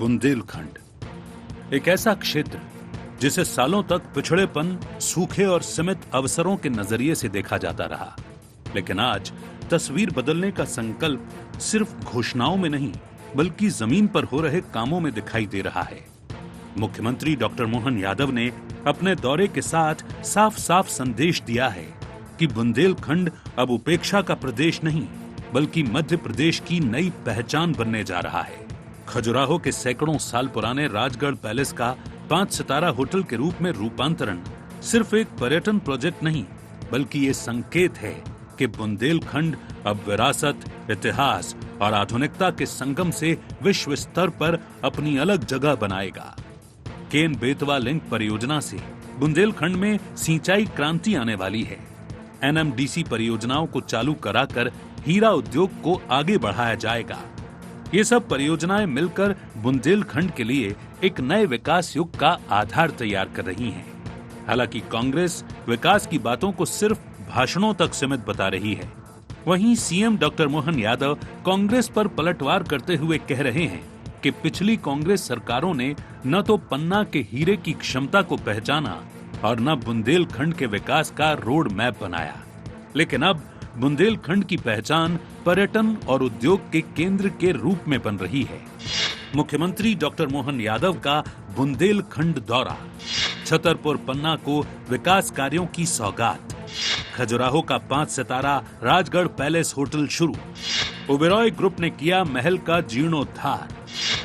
बुंदेलखंड एक ऐसा क्षेत्र जिसे सालों तक पिछड़ेपन, सूखे और सीमित अवसरों के नजरिए से देखा जाता रहा, लेकिन आज तस्वीर बदलने का संकल्प सिर्फ घोषणाओं में नहीं बल्कि जमीन पर हो रहे कामों में दिखाई दे रहा है। मुख्यमंत्री डॉक्टर मोहन यादव ने अपने दौरे के साथ साफ साफ संदेश दिया है कि बुंदेलखंड अब उपेक्षा का प्रदेश नहीं बल्कि मध्य प्रदेश की नई पहचान बनने जा रहा है। खजुराहो के सैकड़ों साल पुराने राजगढ़ पैलेस का 5 सितारा होटल के रूप में रूपांतरण सिर्फ एक पर्यटन प्रोजेक्ट नहीं बल्कि ये संकेत है कि बुंदेलखंड अब विरासत, इतिहास और आधुनिकता के संगम से विश्व स्तर पर अपनी अलग जगह बनाएगा। केन बेतवा लिंक परियोजना से बुंदेलखंड में सिंचाई क्रांति आने वाली है। एनएमडीसी परियोजनाओं को चालू कराकर हीरा उद्योग को आगे बढ़ाया जाएगा। ये सब परियोजनाएं मिलकर बुंदेलखंड के लिए एक नए विकास युग का आधार तैयार कर रही हैं। हालांकि कांग्रेस विकास की बातों को सिर्फ भाषणों तक सीमित बता रही है। वहीं सीएम डॉक्टर मोहन यादव कांग्रेस पर पलटवार करते हुए कह रहे हैं कि पिछली कांग्रेस सरकारों ने न तो पन्ना के हीरे की क्षमता को पहचाना और न बुंदेलखंड के विकास का रोड मैप बनाया, लेकिन अब बुंदेलखंड की पहचान पर्यटन और उद्योग के केंद्र के रूप में बन रही है। मुख्यमंत्री डॉक्टर मोहन यादव का बुंदेलखंड दौरा, छतरपुर पन्ना को विकास कार्यों की सौगात, खजुराहो का 5 सितारा राजगढ़ पैलेस होटल शुरू, ओबेरॉय ग्रुप ने किया महल का जीर्णोद्धार,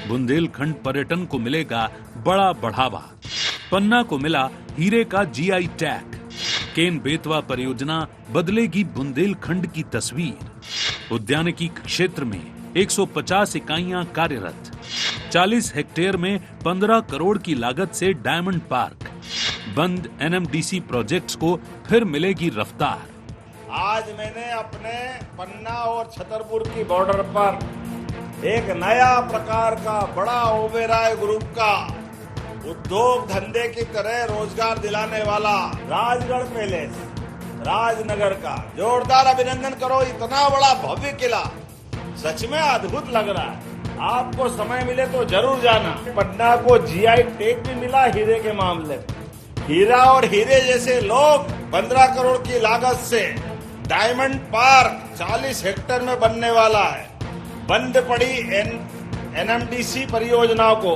बुंदेलखंड पर्यटन को मिलेगा बड़ा बढ़ावा, पन्ना को मिला हीरे का जीआई टैग, केन बेतवा परियोजना बदलेगी बुंदेलखंड की तस्वीर, उद्यानिकी क्षेत्र में 150 इकाइयां कार्यरत, 40 हेक्टेयर में 15 करोड़ की लागत से डायमंड पार्क, बंद एनएमडीसी प्रोजेक्ट्स को फिर मिलेगी रफ्तार। आज मैंने अपने पन्ना और छतरपुर की बॉर्डर पर एक नया प्रकार का बड़ा ओबेरॉय ग्रुप का उद्योग धंधे की तरह रोजगार दिलाने वाला राजगढ़ पैलेस राजनगर का जोरदार अभिनंदन करो। इतना बड़ा भव्य किला सच में अद्भुत लग रहा है। आपको समय मिले तो जरूर जाना। पन्ना को जीआई टैग भी मिला हीरे के मामले में। हीरा और हीरे जैसे लोग 15 करोड़ की लागत से डायमंड पार्क 40 हेक्टेयर में बनने वाला है। बंद पड़ी एनएमडीसी परियोजनाओं को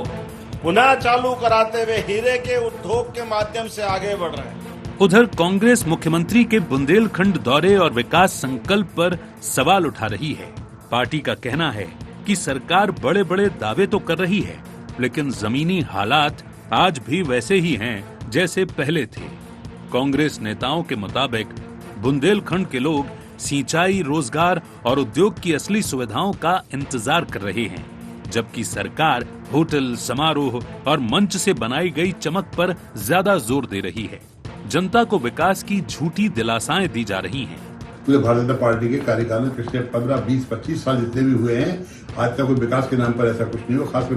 पुनः चालू कराते हुए हीरे के उद्योग के माध्यम से आगे बढ़ रहे हैं। उधर कांग्रेस मुख्यमंत्री के बुंदेलखंड दौरे और विकास संकल्प पर सवाल उठा रही है। पार्टी का कहना है कि सरकार बड़े बड़े दावे तो कर रही है, लेकिन जमीनी हालात आज भी वैसे ही हैं जैसे पहले थे। कांग्रेस नेताओं के मुताबिक बुंदेलखंड के लोग सिंचाई, रोजगार और उद्योग की असली सुविधाओं का इंतजार कर रहे हैं, जबकि सरकार होटल, समारोह और मंच से बनाई गई चमक पर ज्यादा जोर दे रही है। जनता को विकास की झूठी दिलासाएं दी जा रही हैं। पूरे भारतीय जनता पार्टी के कार्यकाल में पिछले 15, 20, 25 साल जितने भी हुए हैं, आज तक कोई विकास के नाम पर ऐसा कुछ नहीं हुआ। खासकर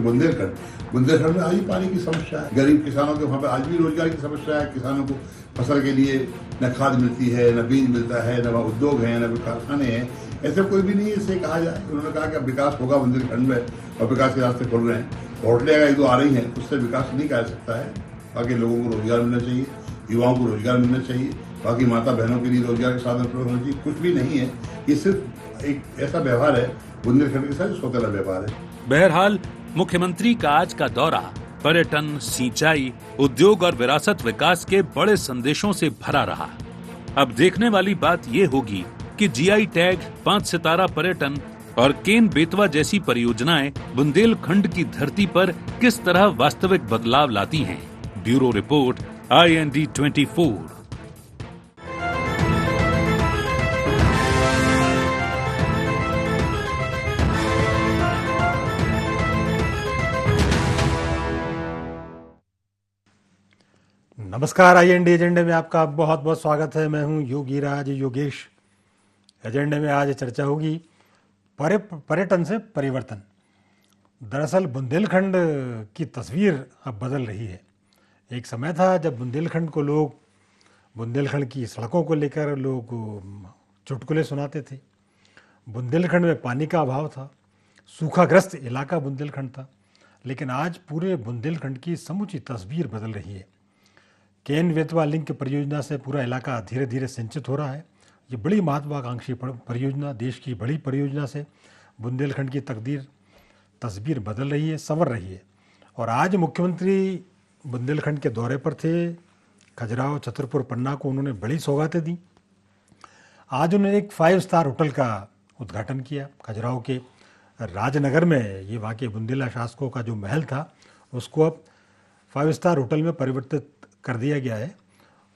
बुंदेलखंड में आज ही पानी की समस्या है। गरीब किसानों के वहाँ पे आज भी रोजगार की समस्या है। किसानों को फसल के लिए न खाद मिलती है, न बीज मिलता है, न वहाँ उद्योग है, न कारखाने हैं। ऐसा कोई भी नहीं इससे कहा जाए। उन्होंने कहा कि अब विकास होगा बुंदेलखंड में और विकास के रास्ते खुल रहे हैं। होटलें अगर 1-2 आ रही हैं, उससे विकास नहीं कह सकता है। बाकी लोगों को रोजगार मिलना चाहिए, युवाओं को रोजगार मिलना चाहिए, बाकी माता बहनों के लिए रोजगार के साधन उपलब्ध होना चाहिए। कुछ भी नहीं है। ये सिर्फ एक ऐसा व्यवहार है बुंदेलखंड के साथ सौतेला व्यवहार है। बहरहाल मुख्यमंत्री का आज का दौरा पर्यटन, सिंचाई, उद्योग और विरासत विकास के बड़े संदेशों से भरा रहा। अब देखने वाली बात ये होगी कि जीआई टैग, 5 सितारा पर्यटन और केन बेतवा जैसी परियोजनाएं बुंदेलखंड की धरती पर किस तरह वास्तविक बदलाव लाती हैं। Bureau report, IND 24। नमस्कार, IND एजेंडे में आपका बहुत बहुत स्वागत है। मैं हूं योगीराज योगेश। एजेंडे में आज चर्चा होगी पर्यटन से परिवर्तन। दरअसल बुंदेलखंड की तस्वीर अब बदल रही है। एक समय था जब बुंदेलखंड को लोग, बुंदेलखंड की सड़कों को लेकर लोग चुटकुले सुनाते थे। बुंदेलखंड में पानी का अभाव था, सूखाग्रस्त इलाका बुंदेलखंड था। लेकिन आज पूरे बुंदेलखंड की समूची तस्वीर बदल रही है। केन बेतवा लिंक परियोजना से पूरा इलाका धीरे धीरे सिंचित हो रहा है। ये बड़ी महत्वाकांक्षी परियोजना, देश की बड़ी परियोजना से बुंदेलखंड की तस्वीर बदल रही है, संवर रही है। और आज मुख्यमंत्री बुंदेलखंड के दौरे पर थे। खजुराहो, छतरपुर, पन्ना को उन्होंने बड़ी सौगातें दी। आज उन्होंने एक 5 स्टार होटल का उद्घाटन किया खजुराहो के राजनगर में। ये वहाँ के बुंदेला शासकों का जो महल था उसको अब 5 स्टार होटल में परिवर्तित कर दिया गया है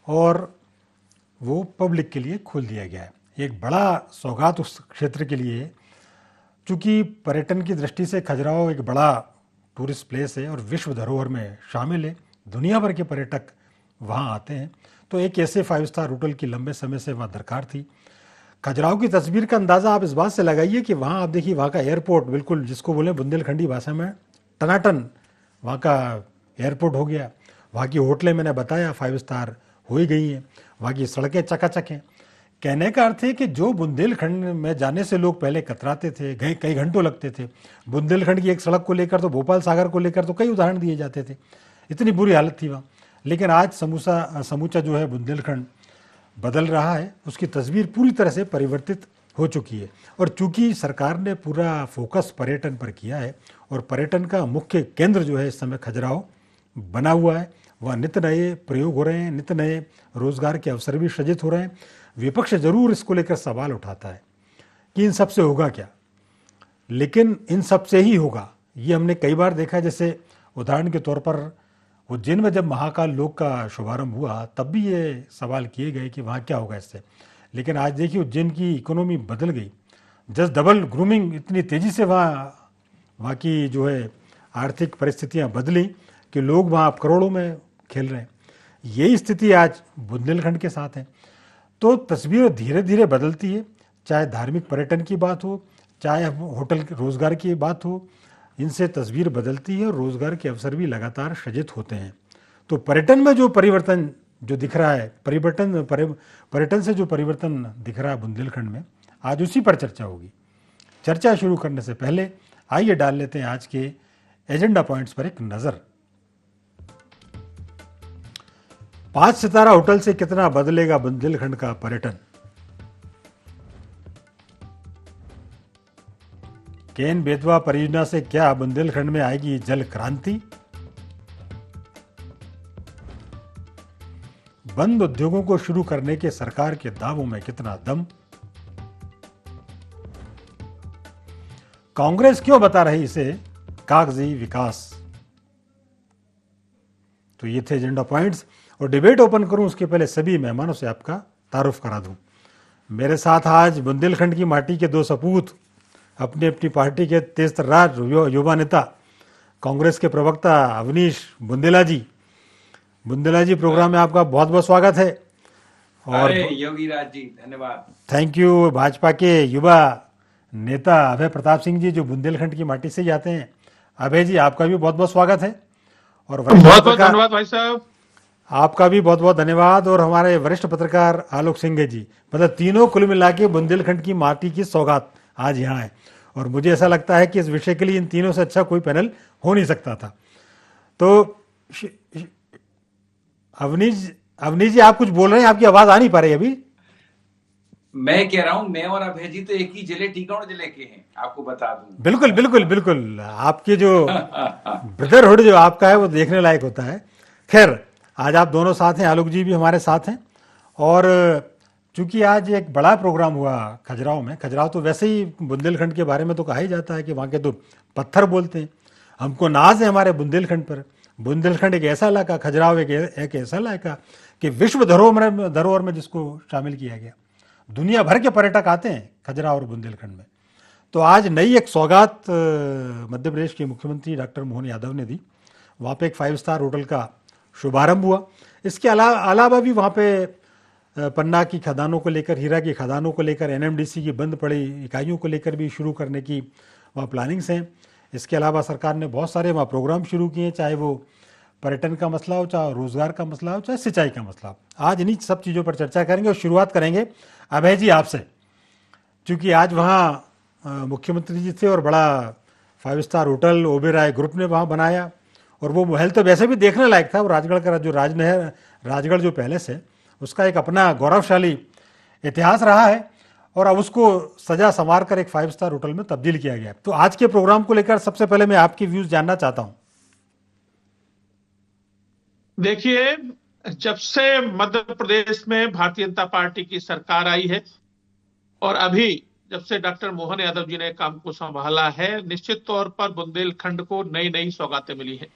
और वो पब्लिक के लिए खोल दिया गया है। एक बड़ा सौगात उस क्षेत्र के लिए है। चूँकि पर्यटन की दृष्टि से खजुराहो एक बड़ा टूरिस्ट प्लेस है और विश्व धरोहर में शामिल है, दुनिया भर के पर्यटक वहाँ आते हैं, तो एक ऐसे 5 स्टार होटल की लंबे समय से वहाँ दरकार थी। खजुराहो की तस्वीर का अंदाज़ा आप इस बात से लगाइए कि वहाँ आप देखिए, वहाँ का एयरपोर्ट बिल्कुल जिसको बोले बुंदेलखंडी भाषा में टनाटन वहाँ का एयरपोर्ट हो गया। वहाँ की होटलें मैंने बताया 5 स्टार हो ही गई हैं। वहाँ की सड़कें चकाचक हैं। कहने का अर्थ है कि जो बुंदेलखंड में जाने से लोग पहले कतराते थे, कई घंटों लगते थे, बुंदेलखंड की एक सड़क को लेकर तो भोपाल सागर को लेकर तो कई उदाहरण दिए जाते थे, इतनी बुरी हालत थी वहाँ। लेकिन आज समूचा जो है बुंदेलखंड बदल रहा है, उसकी तस्वीर पूरी तरह से परिवर्तित हो चुकी है। और चूंकि सरकार ने पूरा फोकस पर्यटन पर किया है और पर्यटन का मुख्य केंद्र जो है इस समय खजुराहो बना हुआ है, वह नित्य नए प्रयोग हो रहे हैं, नित्य नए रोजगार के अवसर भी सृजित हो रहे हैं। विपक्ष जरूर इसको लेकर सवाल उठाता है कि इन सब से होगा क्या, लेकिन इन सब से ही होगा। ये हमने कई बार देखा, जैसे उदाहरण के तौर पर उज्जैन में जब महाकाल लोक का शुभारंभ हुआ तब भी ये सवाल किए गए कि वहाँ क्या होगा इससे। लेकिन आज देखिए उज्जैन की इकोनॉमी बदल गई, जस्ट डबल ग्रूमिंग, इतनी तेज़ी से वहाँ की जो है आर्थिक परिस्थितियाँ बदली कि लोग वहाँ अब करोड़ों में खेल रहे हैं। यही स्थिति आज बुंदेलखंड के साथ है। तो तस्वीर धीरे धीरे बदलती है, चाहे धार्मिक पर्यटन की बात हो, चाहे होटल रोजगार की बात हो, इनसे तस्वीर बदलती है और रोजगार के अवसर भी लगातार सृजित होते हैं। तो पर्यटन में जो परिवर्तन जो दिख रहा है, पर्यटन से जो परिवर्तन दिख रहा है बुंदेलखंड में, आज उसी पर चर्चा होगी। चर्चा शुरू करने से पहले आइए डाल लेते हैं आज के एजेंडा पॉइंट्स पर एक नजर। 5 सितारा होटल से कितना बदलेगा बुंदेलखंड का पर्यटन? केन बेतवा परियोजना से क्या बुंदेलखंड में आएगी जल क्रांति? बंद उद्योगों को शुरू करने के सरकार के दावों में कितना दम? कांग्रेस क्यों बता रही इसे कागजी विकास? तो ये थे एजेंडा पॉइंट्स। और डिबेट ओपन करूं उसके पहले सभी मेहमानों से आपका तारुफ करा दूं। मेरे साथ आज बुंदेलखंड की माटी के 2 सपूत, अपनी अपनी पार्टी के तेज तर्रार युवा नेता, कांग्रेस के प्रवक्ता अवनीश बुंदेला जी। बुंदेला जी, प्रोग्राम में आपका बहुत बहुत स्वागत है। और योगीराज जी, धन्यवाद। Thank you. भाजपा के युवा नेता अभय प्रताप सिंह जी, जो बुंदेलखंड की माटी से ही आते हैं। अभय जी, आपका भी बहुत बहुत स्वागत है। और बहुत बहुत धन्यवाद भाई साहब। आपका भी बहुत बहुत धन्यवाद। और हमारे वरिष्ठ पत्रकार आलोक सिंह जी, मतलब तीनों कुल मिला के बुंदेलखंड की माटी की सौगात आज यहाँ है। और मुझे ऐसा लगता है कि इस विषय के लिए इन तीनों से अच्छा कोई पैनल हो नहीं सकता था। तो अवनीश जी, आप कुछ बोल रहे हैं, आपकी आवाज आ नहीं पा रही अभी। मैं कह रहा हूं, मैं और अभय जी तो एक ही जिले, टीकमगढ़ जिले के हैं, आपको बता दूं। बिल्कुल बिल्कुल बिल्कुल। आपकी जो ब्रदरहुड जो आपका है वो देखने लायक होता है। खैर, आज आप दोनों साथ हैं, आलोक जी भी हमारे साथ हैं। और चूंकि आज एक बड़ा प्रोग्राम हुआ खजुराहो में। खजुराहो तो वैसे ही बुंदेलखंड के बारे में तो कहा ही जाता है कि वहाँ के तो पत्थर बोलते हैं। हमको नाज है हमारे बुंदेलखंड पर। बुंदेलखंड एक ऐसा इलाका, खजुराहो एक ऐसा इलाका कि विश्व धरोहर में जिसको शामिल किया गया। दुनिया भर के पर्यटक आते हैं खजुराहो और बुंदेलखंड में। तो आज नई एक सौगात मध्य प्रदेश के मुख्यमंत्री डॉक्टर मोहन यादव ने दी। वहाँ पे एक 5 स्टार होटल का शुभारंभ हुआ। इसके अलावा भी वहाँ पे पन्ना की खदानों को लेकर, हीरा की खदानों को लेकर, एनएमडीसी की बंद पड़ी इकाइयों को लेकर भी शुरू करने की वहाँ प्लानिंग्स हैं। इसके अलावा सरकार ने बहुत सारे वहाँ प्रोग्राम शुरू किए, चाहे वो पर्यटन का मसला हो, चाहे रोजगार का मसला हो, चाहे सिंचाई का मसला हो। आज इन्हीं सब चीज़ों पर चर्चा करेंगे और शुरुआत करेंगे अभय जी आपसे, क्योंकि आज वहाँ मुख्यमंत्री जी थे और बड़ा 5 स्टार होटल ओबेरॉय ग्रुप ने वहाँ बनाया, और वो महल तो वैसे भी देखने लायक था। वो राजगढ़ का जो राजगढ़ जो पैलेस है, उसका एक अपना गौरवशाली इतिहास रहा है, और अब उसको सजा संवार कर एक 5 स्टार होटल में तब्दील किया गया। तो आज के प्रोग्राम को लेकर सबसे पहले मैं आपकी व्यूज जानना चाहता हूँ। देखिए, जब से मध्य प्रदेश में भारतीय जनता पार्टी की सरकार आई है और अभी जब से डॉक्टर मोहन यादव जी ने काम को संभाला है, निश्चित तौर पर बुंदेलखंड को नई नई सौगातें मिली है।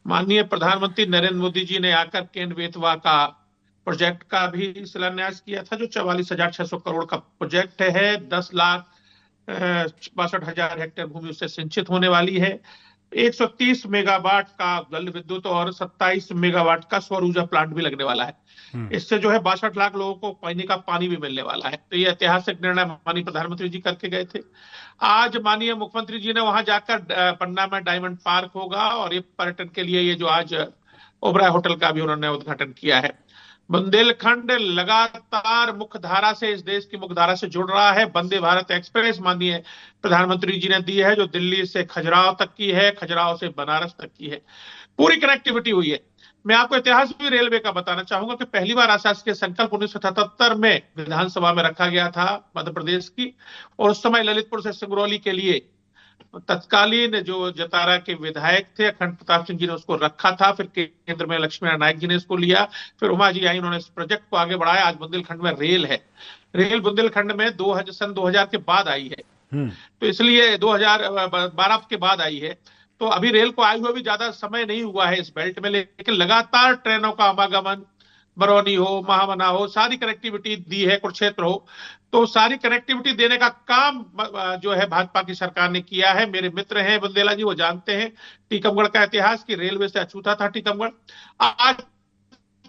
माननीय प्रधानमंत्री नरेंद्र मोदी जी ने आकर केन बेतवा का प्रोजेक्ट का भी शिलान्यास किया था, जो 44,600 करोड़ का प्रोजेक्ट है। 10,62,000 हेक्टेयर भूमि उससे सिंचित होने वाली है। 130 मेगावाट का जल विद्युत और 27 मेगावाट का सौर ऊर्जा प्लांट भी लगने वाला है। इससे जो है 62 लाख लोगों को पीने का पानी भी मिलने वाला है। तो ये ऐतिहासिक निर्णय माननीय प्रधानमंत्री जी करके गए थे। आज माननीय मुख्यमंत्री जी ने वहां जाकर पन्ना में डायमंड पार्क होगा, और ये पर्यटन के लिए ये जो आज ओबराय होटल का भी उन्होंने उद्घाटन किया है। बुंदेलखंड लगातार मुख्य धारा से, इस देश की मुख्य धारा से जुड़ रहा है। वंदे भारत एक्सप्रेस माननीय प्रधानमंत्री जी ने दी है, जो दिल्ली से खजुराहो तक की है, खजुराहो से बनारस तक की है। पूरी कनेक्टिविटी हुई है। मैं आपको इतिहास भी रेलवे का बताना चाहूंगा कि पहली बार अशासकीय संकल्प 1977 में विधानसभा में रखा गया था मध्य प्रदेश की, और उस समय ललितपुर से सिंगरौली के लिए तत्कालीन जो जतारा के विधायक थे अखंड प्रताप सिंह जी ने उसको रखा था। फिर केंद्र में लक्ष्मी नारायण जी ने इसको लिया, फिर उमा जी आई, उन्होंने इस प्रोजेक्ट को आगे बढ़ाया। आज बुंदेलखंड में रेल है। रेल बुंदेलखंड में सन 2000 के बाद आई है, तो इसलिए 2012 के बाद आई है। तो अभी रेल को आए हुए भी ज्यादा समय नहीं हुआ है इस बेल्ट में, लेकिन लगातार ट्रेनों का आवागमन, बरौनी हो, महामना हो, सारी कनेक्टिविटी दी है, कुरुक्षेत्र हो, तो सारी कनेक्टिविटी देने का काम जो है भाजपा की सरकार ने किया है। मेरे मित्र हैं बुंदेला जी, वो जानते हैं टीकमगढ़ का इतिहास, कि रेलवे से अछूता था टीकमगढ़। आज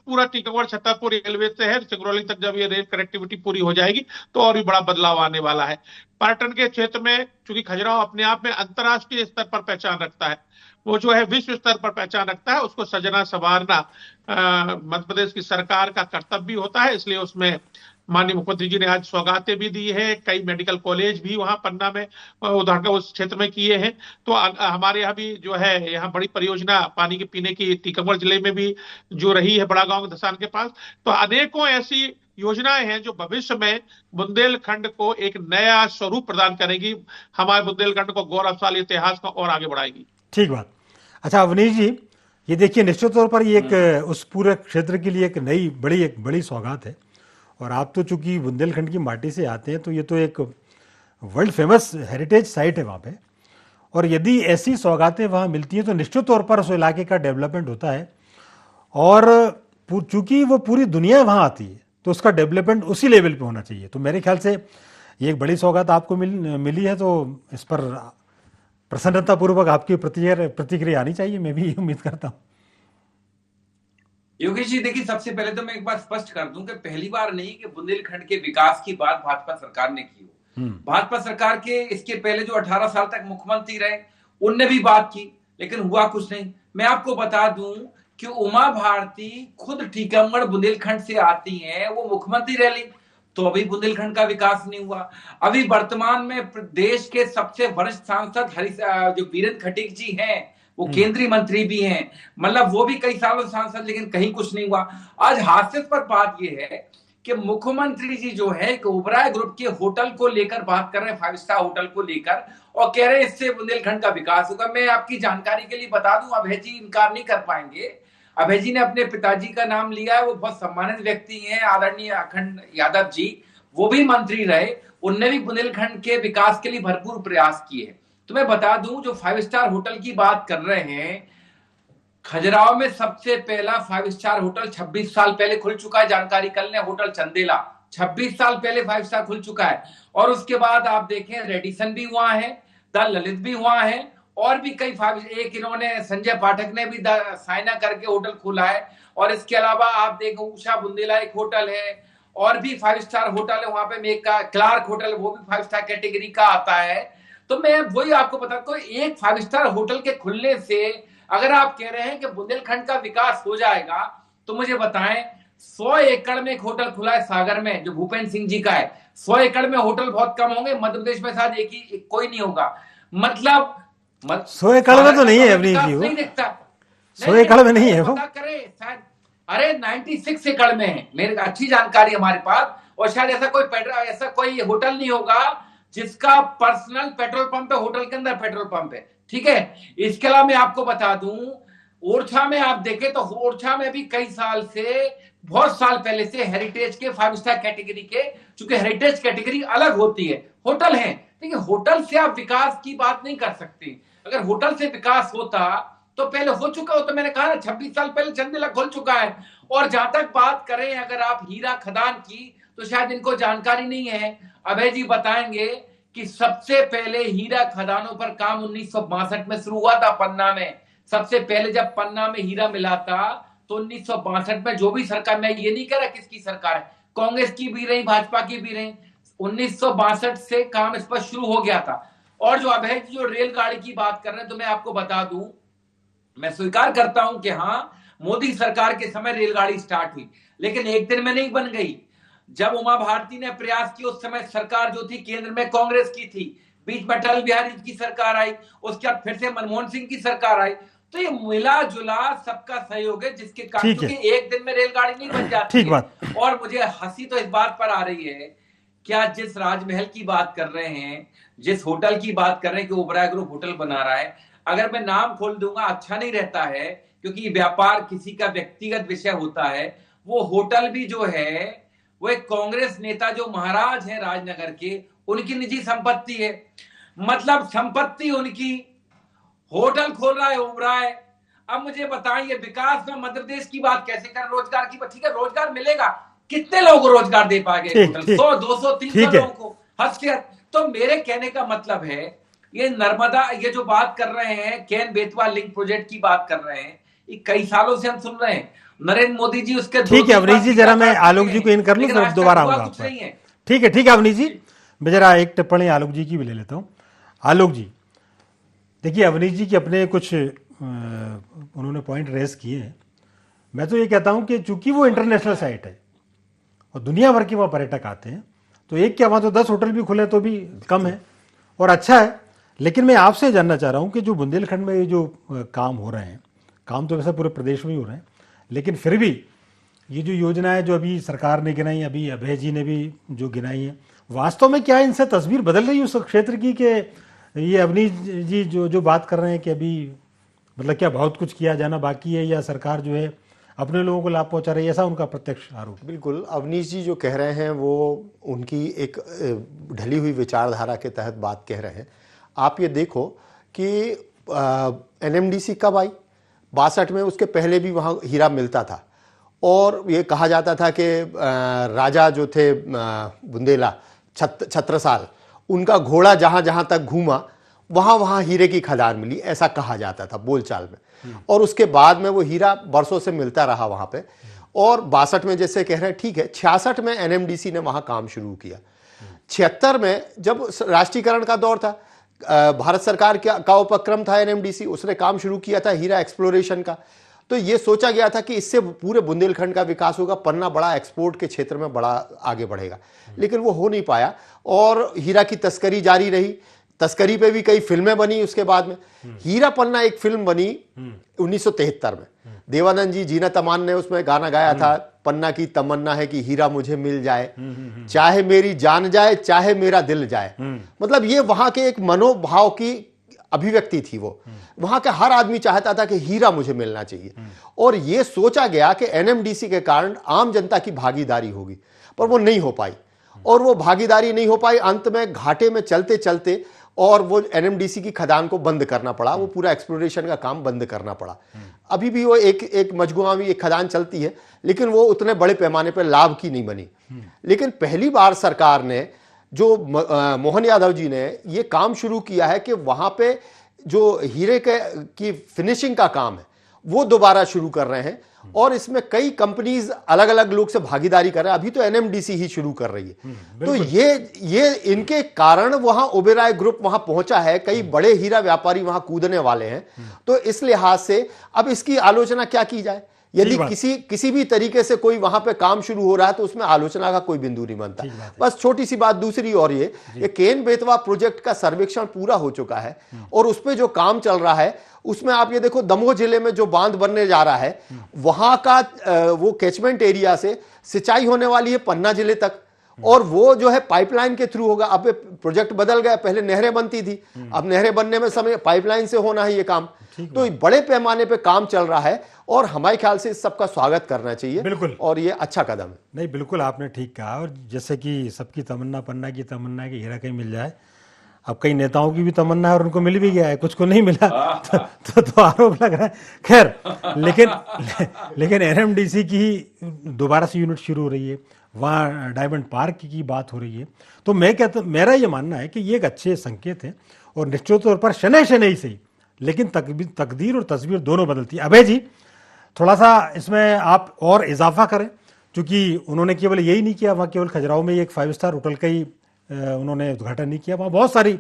पूरा टीकमगढ़ छतरपुर रेलवे से है। सिंगरौली तक जब ये रेल कनेक्टिविटी पूरी हो जाएगी तो और भी बड़ा बदलाव आने वाला है। पर्यटन के क्षेत्र में चूंकि खजुराहो अपने आप में अंतर्राष्ट्रीय स्तर पर पहचान रखता है, वो जो है विश्व स्तर पर पहचान रखता है, उसको सजना संवारना मध्य प्रदेश की सरकार का कर्तव्य होता है। इसलिए उसमें माननीय मुख्यमंत्री जी ने आज सौगातें भी दी है। कई मेडिकल कॉलेज भी वहां पन्ना में उदाहरण उस क्षेत्र में किए हैं। तो हमारे यहाँ भी जो है, यहाँ बड़ी परियोजना पानी के पीने की टीकमगढ़ जिले में भी जो रही है, बड़ा गांव धसान के पास। तो अनेकों ऐसी योजनाएं हैं जो भविष्य में बुंदेलखंड को एक नया स्वरूप प्रदान करेगी, हमारे बुंदेलखंड को गौरवशाली इतिहास को और आगे बढ़ाएगी। ठीक बात। अच्छा अवनीश जी, ये देखिए निश्चित तौर पर ये एक उस पूरे क्षेत्र के लिए एक बड़ी सौगात है। और आप तो चूंकि बुंदेलखंड की माटी से आते हैं, तो ये तो एक वर्ल्ड फेमस हेरिटेज साइट है वहाँ पे, और यदि ऐसी सौगातें वहाँ मिलती हैं तो निश्चित तौर पर उस इलाके का डेवलपमेंट होता है। और चूंकि वो पूरी दुनिया वहाँ आती है तो उसका डेवलपमेंट उसी लेवल पे होना चाहिए। तो मेरे ख्याल से ये एक बड़ी सौगात आपको मिली है, तो इस पर प्रसन्नतापूर्वक आपकी प्रतिक्रिया आनी चाहिए, मैं भी उम्मीद करता हूँ। योगेश जी, देखिए, सबसे पहले तो मैं एक बार स्पष्ट कर दूं कि पहली बार नहीं कि बुंदेलखंड के विकास की बात भाजपा सरकार ने की हो। भाजपा सरकार के इसके पहले जो 18 साल तक मुख्यमंत्री रहे, उनने भी बात की, लेकिन हुआ कुछ नहीं। मैं आपको बता दूं कि उमा भारती खुद टीकमगढ़ बुंदेलखंड से आती हैं, वो मुख्यमंत्री रह ली, तो अभी बुंदेलखंड का विकास नहीं हुआ। अभी वर्तमान में देश के सबसे वरिष्ठ सांसद जो वीरेंद्र खटीक जी हैं, वो केंद्रीय मंत्री भी हैं, मतलब वो भी कई सालों से सांसद, लेकिन कहीं कुछ नहीं हुआ। आज हास्यास्पद बात ये है कि मुख्यमंत्री जी जो है ओबराय ग्रुप के होटल को लेकर बात कर रहे हैं, 5 स्टार होटल को लेकर, और कह रहे हैं इससे बुंदेलखंड का विकास होगा। मैं आपकी जानकारी के लिए बता दूं, अभय जी इनकार नहीं कर पाएंगे। अभय जी ने अपने पिताजी का नाम लिया है, वो बहुत सम्मानित व्यक्ति हैं, आदरणीय अखंड यादव जी, वो भी मंत्री रहे, उनने भी बुंदेलखंड के विकास के लिए भरपूर प्रयास किए। तो मैं बता दूं, जो 5 स्टार होटल की बात कर रहे हैं, खजुराहो में सबसे पहला 5 स्टार होटल 26 साल पहले खुल चुका है। जानकारी कर लें, होटल चंदेला 26 साल पहले 5 स्टार खुल चुका है। और उसके बाद आप देखें रेडिसन भी हुआ है, द ललित भी हुआ है, और भी कई एक इन्होंने संजय पाठक ने भी साइना करके होटल खोला है। और इसके अलावा आप देखो उषा बुंदेला एक होटल है, और भी 5 स्टार होटल है वहां पे, मेक का क्लार्क होटल, वो भी 5 स्टार कैटेगरी का आता है। तो मैं वही आपको बताता हूं, एक 5 स्टार होटल के खुलने से अगर आप कह रहे हैं कि बुंदेलखंड का विकास हो जाएगा, तो मुझे बताएं, 100 एकड़ में एक होटल खुला है सागर में, जो भूपेंद्र सिंह जी का है। 100 एकड़ में होटल बहुत कम होंगे, मध्य प्रदेश में शायद एक ही कोई नहीं होगा। मतलब 100 एकड़ में तो नहीं है अवनीश जी, वो नहीं दिखता, 100 एकड़ में नहीं है वो। पता करे शायद, अरे 96 एकड़ में है, मेरे अच्छी जानकारी हमारे पास। और शायद ऐसा कोई होटल नहीं होगा जिसका पर्सनल पेट्रोल पंप है, होटल के अंदर पेट्रोल पंप है, ठीक है। इसके अलावा मैं आपको बता दूं, ओरछा में आप देखें तो ओरछा में भी कई साल से, बहुत साल पहले से हेरिटेज के 5 स्टार कैटेगरी के, चूंकि हेरिटेज कैटेगरी अलग होती है, होटल है, देखिए होटल से आप विकास की बात नहीं कर सकते। अगर होटल से विकास होता तो पहले हो चुका हो, तो मैंने कहा ना 26 साल पहले चंदेला खुल चुका है। और जहां तक बात करें अगर आप हीरा खदान की, तो शायद इनको जानकारी नहीं है, अभय जी बताएंगे कि सबसे पहले हीरा खदानों पर काम 1962 में शुरू हुआ था पन्ना में। सबसे पहले जब पन्ना में हीरा मिला था तो 1962 में, जो भी सरकार, मैं ये नहीं कह रहा किसकी सरकार है, कांग्रेस की भी रही, भाजपा की भी रही, 1962 से काम इस पर शुरू हो गया था। और जो अभय जी जो रेलगाड़ी की बात कर रहे हैं, तो मैं आपको बता दूं, मैं स्वीकार करता हूं कि हाँ, मोदी सरकार के समय रेलगाड़ी स्टार्ट हुई, लेकिन एक दिन में नहीं बन गई। जब उमा भारती ने प्रयास किया, उस समय सरकार जो थी केंद्र में कांग्रेस की थी, बीच में अटल बिहारी की सरकार आई, उसके बाद फिर से मनमोहन सिंह की सरकार आई। तो ये मिला जुला सबका सहयोग है, जिसके कारण, क्योंकि एक दिन में रेलगाड़ी नहीं बन जाती। ठीक बात। और मुझे हंसी तो इस बात पर आ रही है, क्या जिस राजमहल की बात कर रहे हैं, जिस होटल की बात कर रहे हैं कि ओबराय ग्रुप होटल बना रहा है, अगर मैं नाम खोल दूंगा अच्छा नहीं रहता है, क्योंकि व्यापार किसी का व्यक्तिगत विषय होता है। वो होटल भी जो है वो एक कांग्रेस नेता जो महाराज है राजनगर के, उनकी निजी संपत्ति है, मतलब संपत्ति उनकी, होटल खोल रहा है ओबराय। अब मुझे बताइए विकास में मध्य प्रदेश की बात कैसे कर, रोजगार की बात, ठीक है रोजगार मिलेगा, कितने लोगों को रोजगार दे पाएंगे होटल? 100, 200, 300 लोगों को, हद। तो मेरे कहने का मतलब है, ये नर्मदा, ये जो बात कर रहे हैं केन बेतवा लिंक प्रोजेक्ट की बात कर रहे हैं, ये कई सालों से हम सुन रहे हैं। नरेंद्र मोदी जी उसके, ठीक है अवनीश जी, जरा मैं आलोक जी को इन कर लूं, फिर दोबारा आऊंगा आप पर। ठीक है अवनीश जी, मैं जरा एक टिप्पणी आलोक जी की भी ले लेता हूं। आलोक जी देखिए, अवनीश जी के अपने कुछ उन्होंने पॉइंट रेस किए हैं। मैं तो ये कहता हूं कि चूंकि वो इंटरनेशनल साइट है और दुनिया भर के वहाँ पर्यटक आते हैं, तो एक क्या वहाँ तो 10 होटल भी खुले तो भी कम है और अच्छा है। लेकिन मैं आपसे जानना चाह रहा हूँ कि जो बुंदेलखंड में ये जो काम हो रहे हैं, काम तो वैसे पूरे प्रदेश में ही हो रहे हैं, लेकिन फिर भी ये जो योजनाएं जो अभी सरकार ने गिनाई, अभी अभय जी ने भी जो गिनाई है, वास्तव में क्या इनसे तस्वीर बदल रही है उस क्षेत्र की? कि ये अवनीश जी जो बात कर रहे हैं कि अभी मतलब क्या बहुत कुछ किया जाना बाकी है, या सरकार जो है अपने लोगों को लाभ पहुंचा रही है, ऐसा उनका प्रत्यक्ष आरोप? बिल्कुल, अवनीश जी जो कह रहे हैं वो उनकी एक ढली हुई विचारधारा के तहत बात कह रहे हैं। आप ये देखो कि एनएमडीसी कब आई? 62 में, उसके पहले भी वहाँ हीरा मिलता था और ये कहा जाता था कि राजा जो थे बुंदेला छत्रसाल, उनका घोड़ा जहाँ जहाँ तक घूमा वहाँ वहाँ हीरे की खदान मिली, ऐसा कहा जाता था बोलचाल में। और उसके बाद में वो हीरा बरसों से मिलता रहा वहाँ पे। और 62 में जैसे कह रहे हैं, ठीक है, 66 में एनएमडीसी ने वहाँ काम शुरू किया। 76 में जब राष्ट्रीयकरण का दौर था, भारत सरकार का उपक्रम था एनएमडीसी, उसने काम शुरू किया था हीरा एक्सप्लोरेशन का। तो ये सोचा गया था कि इससे पूरे बुंदेलखंड का विकास होगा, पन्ना बड़ा एक्सपोर्ट के क्षेत्र में बड़ा आगे बढ़ेगा, लेकिन वो हो नहीं पाया और हीरा की तस्करी जारी रही। तस्करी पे भी कई फिल्में बनी उसके बाद में। हीरा पन्ना एक फिल्म बनी 1973 में, देवानंद जी, जीनत अमान ने उसमें गाना गाया था, पन्ना की तमन्ना है कि हीरा मुझे मिल जाए, चाहे मेरी जान जाए चाहे मेरा दिल जाए। मतलब ये वहां के एक मनोभाव की अभिव्यक्ति थी। वो वहां का हर आदमी चाहता था कि हीरा मुझे मिलना चाहिए। और ये सोचा गया कि एनएमडीसी के कारण आम जनता की भागीदारी होगी, पर वो नहीं हो पाई। और वो भागीदारी नहीं हो पाई, अंत में घाटे में चलते चलते और वो एनएमडीसी की खदान को बंद करना पड़ा, वो पूरा एक्सप्लोरेशन का काम बंद करना पड़ा। अभी भी वो एक मजगुआ में एक खदान चलती है, लेकिन वो उतने बड़े पैमाने पर लाभ की नहीं बनी। लेकिन पहली बार सरकार ने, जो मोहन यादव जी ने ये काम शुरू किया है कि वहां पे जो हीरे की फिनिशिंग का काम है वो दोबारा शुरू कर रहे हैं। और इसमें कई कंपनीज अलग अलग लोग से भागीदारी कर रहे हैं। अभी तो एनएमडीसी ही शुरू कर रही है। तो ये इनके कारण वहां ओबेरॉय ग्रुप वहां पहुंचा है, कई बड़े हीरा व्यापारी वहां कूदने वाले हैं। तो इस लिहाज से अब इसकी आलोचना क्या की जाए? यदि किसी भी तरीके से कोई वहां पे काम शुरू हो रहा है तो उसमें आलोचना का कोई बिंदु नहीं बनता। बस छोटी सी बात दूसरी, और ये केन बेतवा प्रोजेक्ट का सर्वेक्षण पूरा हो चुका है और उस पर जो काम चल रहा है उसमें आप ये देखो, दमोह जिले में जो बांध बनने जा रहा है वहां का वो कैचमेंट एरिया से सिंचाई होने वाली है पन्ना जिले तक, और वो जो है पाइपलाइन के थ्रू होगा। अब प्रोजेक्ट बदल गया, पहले नहरें बनती थी, अब नहरें बनने में समय पाइपलाइन से होना है ये काम। तो बड़े पैमाने पे काम चल रहा है और हमारे ख्याल से इस सबका स्वागत करना चाहिए। बिल्कुल, और ये अच्छा कदम है। नहीं, बिल्कुल आपने ठीक कहा। और जैसे कि सबकी तमन्ना पन्ना की तमन्ना है कि हीरा कहीं मिल जाए, अब कई नेताओं की भी तमन्ना है और उनको मिल भी गया है, कुछ को नहीं मिला तो आरोप लग रहा है। खैर, लेकिन एनएमडीसी की दोबारा से यूनिट शुरू हो रही है, वहाँ डायमंड पार्क की बात हो रही है, तो मैं कहता, मेरा ये मानना है कि ये एक अच्छे संकेत है और निश्चित तौर पर शनै ही सही, लेकिन तकदीर और तस्वीर दोनों बदलती है। अभय जी, थोड़ा सा इसमें आप और इजाफा करें, क्योंकि उन्होंने केवल यही नहीं किया, वहाँ केवल खजुराहो में एक 5 स्टार होटल का ही उन्होंने उद्घाटन नहीं किया, वहाँ बहुत सारी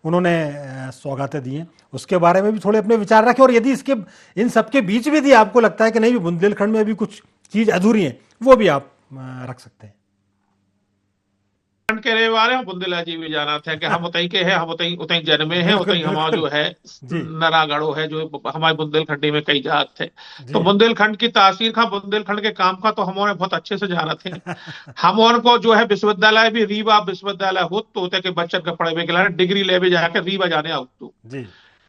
उन्होंने सौगातें दी हैं, उसके बारे में भी थोड़े अपने विचार रखें। और यदि इसके इन सबके बीच भी आपको लगता है कि नहीं, भी बुंदेलखंड में भी कुछ चीज़ अधूरी है, वो भी आप रख सकते हैं। के रहे वाले हम बुंदेला जी भी जाना था कि हम उतई के हैं, हम उतई जन्मे हैं, उतई हमारा जो है नरागढ़ो है, जो हमारे बुंदेलखंडी में कई जात थे। तो बुंदेलखंड की तासीर का, बुंदेलखंड के काम का तो हमारे बहुत अच्छे से जाना थे। हम उनको जो है विश्वविद्यालय भी रीवा विश्वविद्यालय होते के बच्चन का पढ़े के लिए डिग्री ले भी जाकर रीवा जाने आओ तो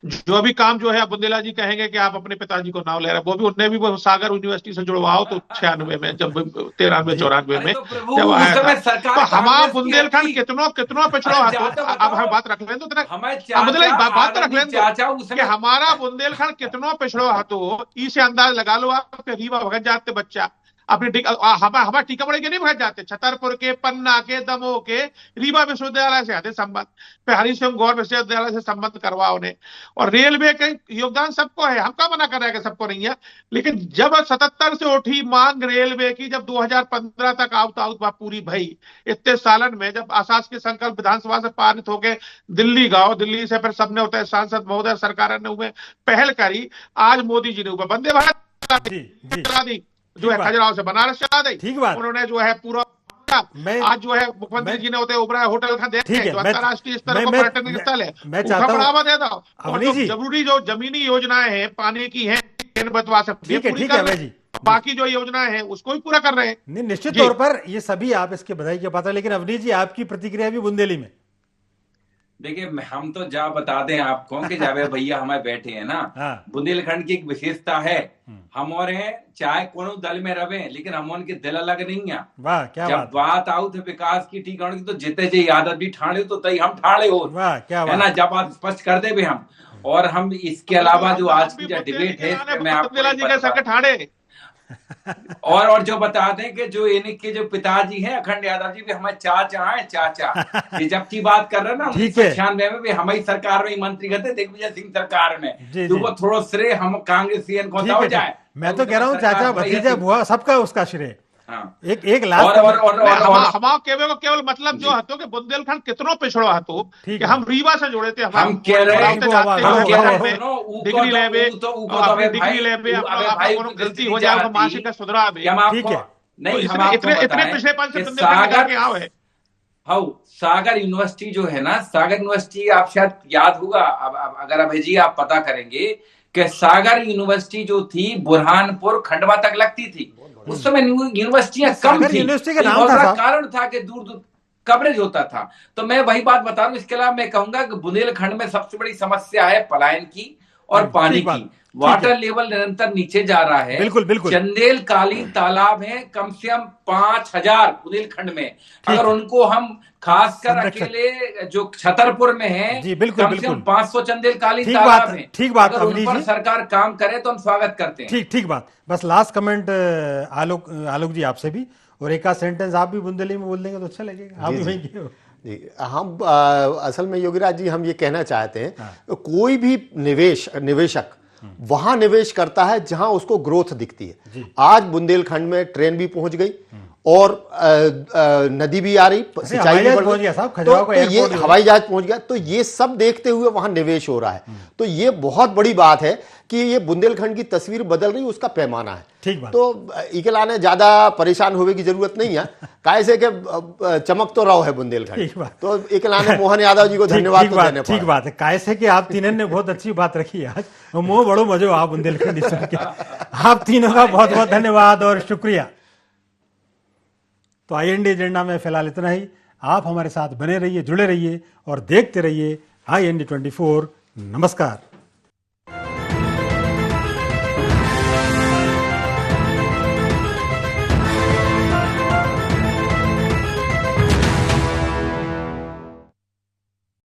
जो भी काम जो है बुंदेला जी कहेंगे कि आप अपने पिताजी को नाम ले रहे हैं, वो भी उनने भी वो सागर यूनिवर्सिटी से जुड़वाओ तो 96 में, जब 93-94 में जब आया था। तो हमारा बुंदेलखंड कितनों पिछड़ो अब हम बात रख लें तो बात तो रख लें कि हमारा बुंदेलखंड कितनों पिछड़ो हतो, इसे अंदाज लगा लो आप कि रीवा भगत जाते बच्चा अपने हमारे टीकामढ़ी के नहीं भगत जाते, छतरपुर के, पन्ना के, दमोह के, रीवा विश्वविद्यालय से आते संबंध पे, हरिशंकर गौर विश्वविद्यालय से संबंध करवाओ उन्हें। और रेलवे का योगदान सबको है, हम क्या मना कर रहे हैं कि सबको नहीं है, लेकिन जब 77 से उठी मांग रेलवे की, जब 2015 तक आउट पूरी भई, इतने सालन में जब आशास के संकल्प विधानसभा से पारित होके दिल्ली गाओ, दिल्ली से फिर सबने होता है सांसद महोदय सरकार ने हुए पहल करी, आज मोदी जी ने ऊपर वंदे भारत दी जो है खजुराहो से बनारस चला दी, ठीक बात, उन्होंने जो है पूरा आज जो है मुख्यमंत्री जी ने होते उबरा होटल का देखे तो अंतर्राष्ट्रीय स्तर पर पर्यटन स्थल है, मैं चाहता हूं बढ़ावा दे दो। और जो जरूरी जो जमीनी योजनाएं हैं पानी की हैं, बतवा से ठीक है, बाकी जो योजनाएं हैं उसको भी पूरा कर रहे हैं। निश्चित तौर पर ये सभी आप इसके बधाई के पात्र। लेकिन अवनीश जी, आपकी प्रतिक्रिया भी बुंदेली में। देखिए, हम तो जा बता दें आपको कि जावे भैया हमारे बैठे हैं ना, बुंदेलखंड की एक विशेषता है, हम और हैं चाहे कोनो दल में रहे, लेकिन हम उनके दिल अलग नहीं है। वाह, क्या जब बात आउट विकास की ठीक की तो जिते जी आदत भी ठाणे तो तई हम ठाणे हो, है ना, जब बात स्पष्ट कर दे भी हम। और हम इसके अलावा जो आज की जो डिबेट है इसमें मैं आपको और जो बता दें कि जो इनके जो पिताजी हैं अखंड यादव जी भी हमारे चाचा हैं, चाचा ये जब की बात कर रहे हैं ना 1996 में भी हमारी सरकार में मंत्री कहते दिग्विजय सिंह सरकार में, तो वो थोड़ा श्रेय हम कांग्रेसियन को हो जाए। मैं तो कह रहा हूँ चाचा भतीजा बुआ सबका उसका श्रेय। एक लाख हमारा केवल मतलब जो हतो कि बुंदेलखंड कितनों पिछड़ो हतो कि हम रीवा से जुड़े थे, हम कह रहे हैं डिग्री लेवे अपना गलती हो जाए तो मासिक का सुधरा भी, ठीक है, नहीं इतने पिछले 5 से बुंदेलखंड आओ है। हाँ, सागर यूनिवर्सिटी जो है ना, सागर यूनिवर्सिटी आप शायद याद होगा, अगर अभय जी आप पता करेंगे कि सागर यूनिवर्सिटी जो थी बुरहानपुर खंडवा तक लगती थी, उस समय यूनिवर्सिटियां कम थी, कारण था कि दूर दूर कवरेज होता था। तो मैं वही बात बता रहा हूँ। इसके अलावा मैं कहूंगा कि बुंदेलखंड में सबसे बड़ी समस्या है पलायन की और पानी की। वाटर लेवल निरंतर नीचे जा रहा है। बिल्कुल बिल्कुल। चंदेल कालीन तालाब है कम से कम 5000 बुंदेलखंड में, अगर उनको हम खासकर अकेले जो छतरपुर में है जी, बिल्कुल, कम से कम 500 चंदेल कालीन तालाब है। ठीक बात, अगर उन पर सरकार काम करे तो हम स्वागत करते हैं। ठीक बात। बस लास्ट कमेंट आलोक जी आपसे भी, और एक आध सेंटेंस आप भी बुंदेली में बोल देंगे तो अच्छा लगेगा। आप भी जी, हम असल में योगीराज जी हम ये कहना चाहते हैं कोई भी निवेशक वहां निवेश करता है जहां उसको ग्रोथ दिखती है। आज बुंदेलखंड में ट्रेन भी पहुंच गई और नदी भी आ रही, सिंचाई हवाई भी जहाज बढ़ पहुंच रही। गया साहब, खजुराहो का तो ये एयरपोर्ट जो है। हवाई जहाज पहुंच गया, तो ये सब देखते हुए वहां निवेश हो रहा है। तो ये बहुत बड़ी बात है कि ये बुंदेलखंड की तस्वीर बदल रही, उसका पैमाना है। ठीक बात। तो इकला ने ज्यादा परेशान होने की जरूरत नहीं है, काहे से कि चमक तो रहा है बुंदेलखंड। ठीक बात। तो इकला ने मोहन यादव जी को धन्यवाद तो देने ठीक पड़ा। बात है। कैसे कि आप तीनों ने बहुत अच्छी बात रखी है आज, और मुंह बड़ो मजो आप बुंदेलखंड सुन के। आप तीनों का बहुत बहुत धन्यवाद और शुक्रिया। तो IND एजेंडा में फिलहाल इतना ही। आप हमारे साथ बने रहिए, जुड़े रहिए और देखते रहिए IND 24। नमस्कार।